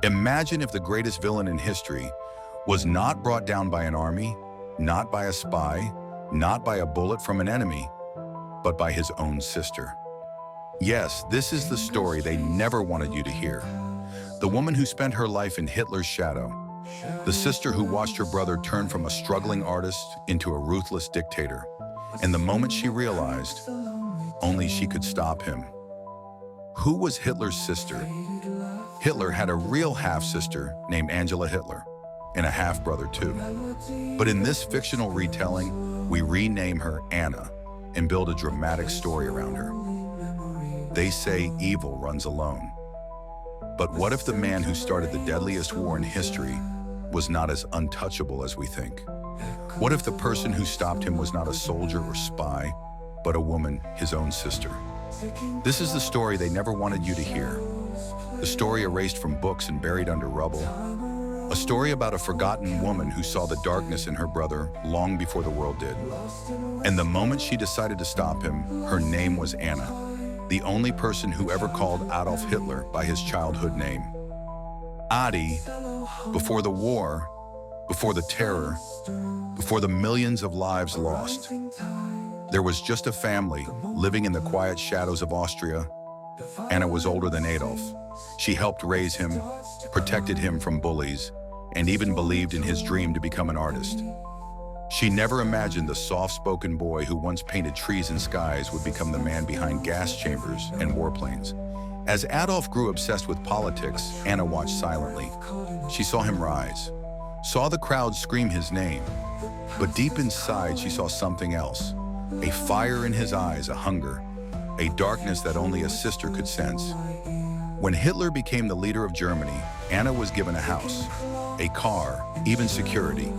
Imagine if the greatest villain in history was not brought down by an army, not by a spy, not by a bullet from an enemy, but by his own sister. Yes, this is the story they never wanted you to hear. The woman who spent her life in Hitler's shadow. The sister who watched her brother turn from a struggling artist into a ruthless dictator. And the moment she realized, only she could stop him. Who was Hitler's sister? Hitler had a real half-sister named Angela Hitler, and a half-brother too. But in this fictional retelling, we rename her Anna and build a dramatic story around her. They say evil runs alone. But what if the man who started the deadliest war in history was not as untouchable as we think? What if the person who stopped him was not a soldier or spy, but a woman, his own sister? This is the story they never wanted you to hear. The story erased from books and buried under rubble. A story about a forgotten woman who saw the darkness in her brother long before the world did. And the moment she decided to stop him, her name was Anna, the only person who ever called Adolf Hitler by his childhood name. Adi, before the war, before the terror, before the millions of lives lost, there was just a family living in the quiet shadows of Austria. Anna was older than Adolf. She helped raise him, protected him from bullies, and even believed in his dream to become an artist. She never imagined the soft-spoken boy who once painted trees and skies would become the man behind gas chambers and warplanes. As Adolf grew obsessed with politics, Anna watched silently. She saw him rise, saw the crowd scream his name, but deep inside she saw something else. A fire in his eyes, a hunger, a darkness that only a sister could sense. When Hitler became the leader of Germany, Anna was given a house, a car, even security.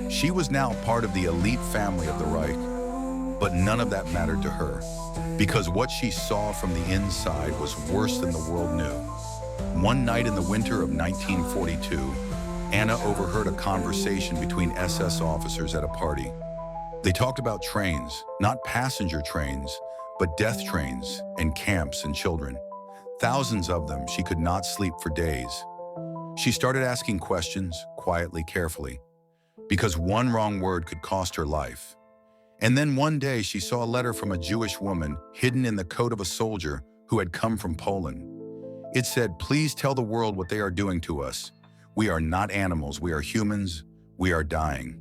She was now part of the elite family of the Reich, but none of that mattered to her, because what she saw from the inside was worse than the world knew. One night in the winter of 1942, Anna overheard a conversation between SS officers at a party. They talked about trains, not passenger trains, but death trains and camps and children. Thousands of them. She could not sleep for days. She started asking questions, quietly, carefully, because one wrong word could cost her life. And then one day she saw a letter from a Jewish woman hidden in the coat of a soldier who had come from Poland. It said, "Please tell the world what they are doing to us. We are not animals, we are humans, we are dying."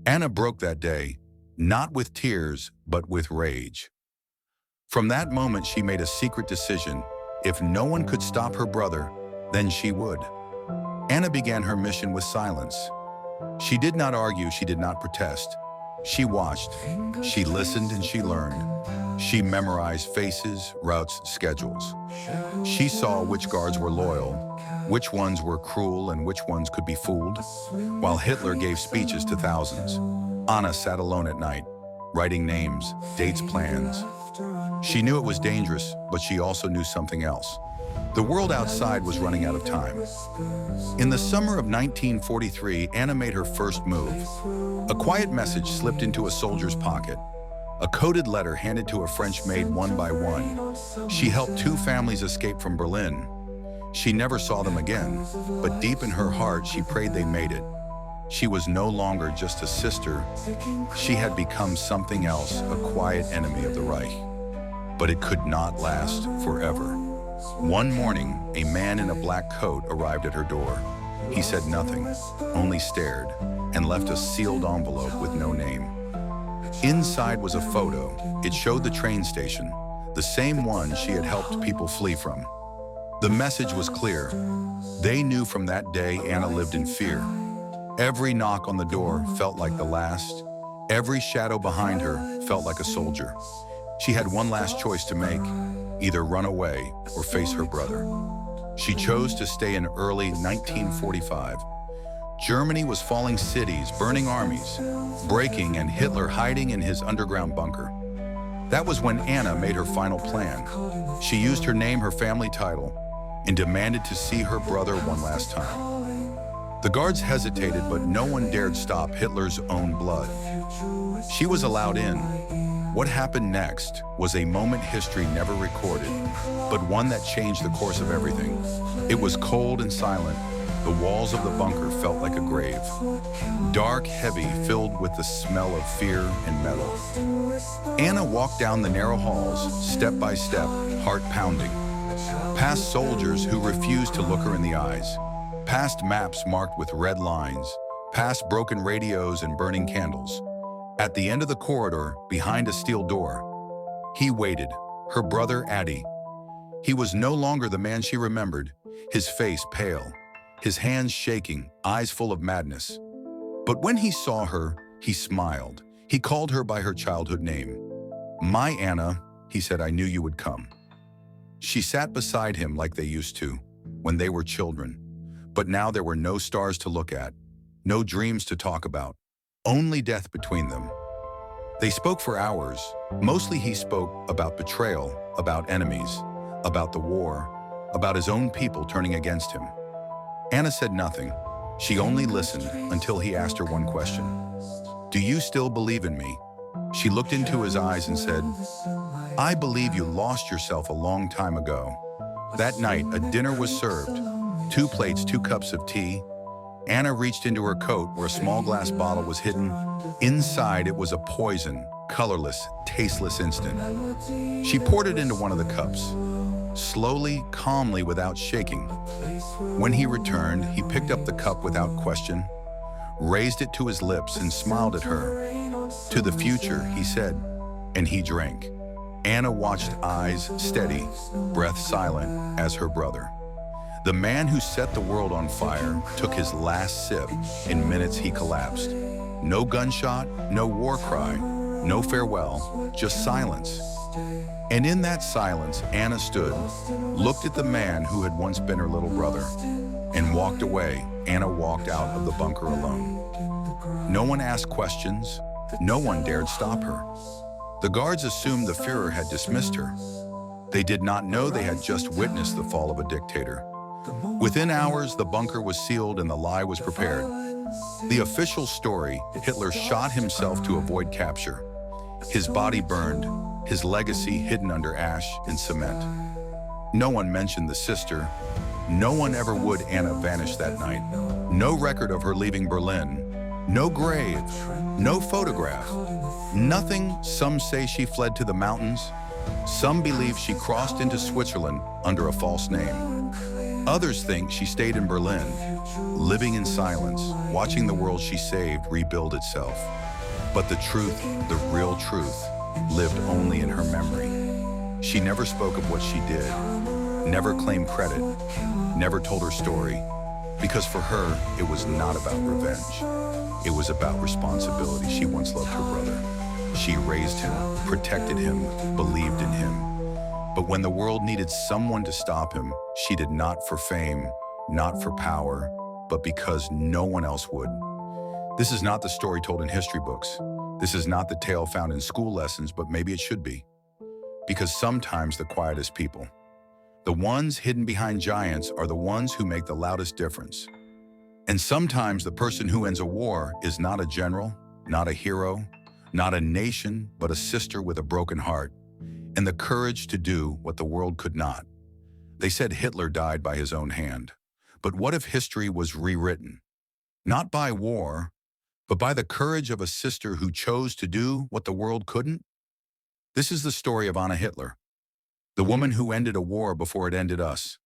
Anna broke that day, not with tears, but with rage. From that moment, she made a secret decision. If no one could stop her brother, then she would. Anna began her mission with silence. She did not argue, she did not protest. She watched, she listened, and she learned. She memorized faces, routes, schedules. She saw which guards were loyal, which ones were cruel, and which ones could be fooled. While Hitler gave speeches to thousands, Anna sat alone at night, writing names, dates, plans. She knew it was dangerous, but she also knew something else. The world outside was running out of time. In the summer of 1943, Anna made her first move. A quiet message slipped into a soldier's pocket. A coded letter handed to a French maid one by one. She helped 2 families escape from Berlin. She never saw them again, but deep in her heart, she prayed they made it. She was no longer just a sister. She had become something else, a quiet enemy of the Reich. But it could not last forever. One morning, a man in a black coat arrived at her door. He said nothing, only stared, and left a sealed envelope with no name. Inside was a photo. It showed the train station, the same one she had helped people flee from. The message was clear. They knew from that day Anna lived in fear. Every knock on the door felt like the last. Every shadow behind her felt like a soldier. She had one last choice to make, either run away or face her brother. She chose to stay in early 1945. Germany was falling cities, burning armies, breaking, and Hitler hiding in his underground bunker. That was when Anna made her final plan. She used her name, her family title, and demanded to see her brother one last time. The guards hesitated, but no one dared stop Hitler's own blood. She was allowed in, What happened next was a moment history never recorded, but one that changed the course of everything. It was cold and silent. The walls of the bunker felt like a grave. Dark, heavy, filled with the smell of fear and metal. Anna walked down the narrow halls, step by step, heart pounding. Past soldiers who refused to look her in the eyes. Past maps marked with red lines. Past broken radios and burning candles. At the end of the corridor, behind a steel door, he waited, her brother Addy. He was no longer the man she remembered, his face pale, his hands shaking, eyes full of madness. But when he saw her, he smiled. He called her by her childhood name. "My Anna," he said, "I knew you would come." She sat beside him like they used to, when they were children. But now there were no stars to look at, no dreams to talk about, only death between them. They spoke for hours. Mostly he spoke about betrayal, about enemies, about the war, about his own people turning against him. Anna said nothing. She only listened until he asked her one question. "Do you still believe in me?" She looked into his eyes and said, "I believe you lost yourself a long time ago." That night, a dinner was served. 2 plates, 2 cups of tea. Anna reached into her coat where a small glass bottle was hidden. Inside, it was a poison, colorless, tasteless instant. She poured it into one of the cups, slowly, calmly, without shaking. When he returned, he picked up the cup without question, raised it to his lips and smiled at her. "To the future," he said, and he drank. Anna watched, eyes steady, breath silent, as her brother. The man who set the world on fire took his last sip. In minutes, he collapsed. No gunshot, no war cry, no farewell, just silence. And in that silence, Anna stood, looked at the man who had once been her little brother, and walked away. Anna walked out of the bunker alone. No one asked questions. No one dared stop her. The guards assumed the Führer had dismissed her. They did not know they had just witnessed the fall of a dictator. Within hours, the bunker was sealed and the lie was prepared. The official story: Hitler shot himself to avoid capture. His body burned, his legacy hidden under ash and cement. No one mentioned the sister. No one ever would. Anna vanished that night. No record of her leaving Berlin. No grave. No photograph. Nothing. Some say she fled to the mountains. Some believe she crossed into Switzerland under a false name. Others think she stayed in Berlin, living in silence, watching the world she saved rebuild itself. But the truth, the real truth, lived only in her memory. She never spoke of what she did, never claimed credit, never told her story, because for her, it was not about revenge. It was about responsibility. She once loved her brother. She raised him, protected him, believed in him. But when the world needed someone to stop him, she did not for fame, not for power, but because no one else would. This is not the story told in history books. This is not the tale found in school lessons, but maybe it should be. Because sometimes the quietest people, the ones hidden behind giants, are the ones who make the loudest difference. And sometimes the person who ends a war is not a general, not a hero, not a nation, but a sister with a broken heart, and the courage to do what the world could not. They said Hitler died by his own hand. But what if history was rewritten? Not by war, but by the courage of a sister who chose to do what the world couldn't? This is the story of Anna Hitler, the woman who ended a war before it ended us.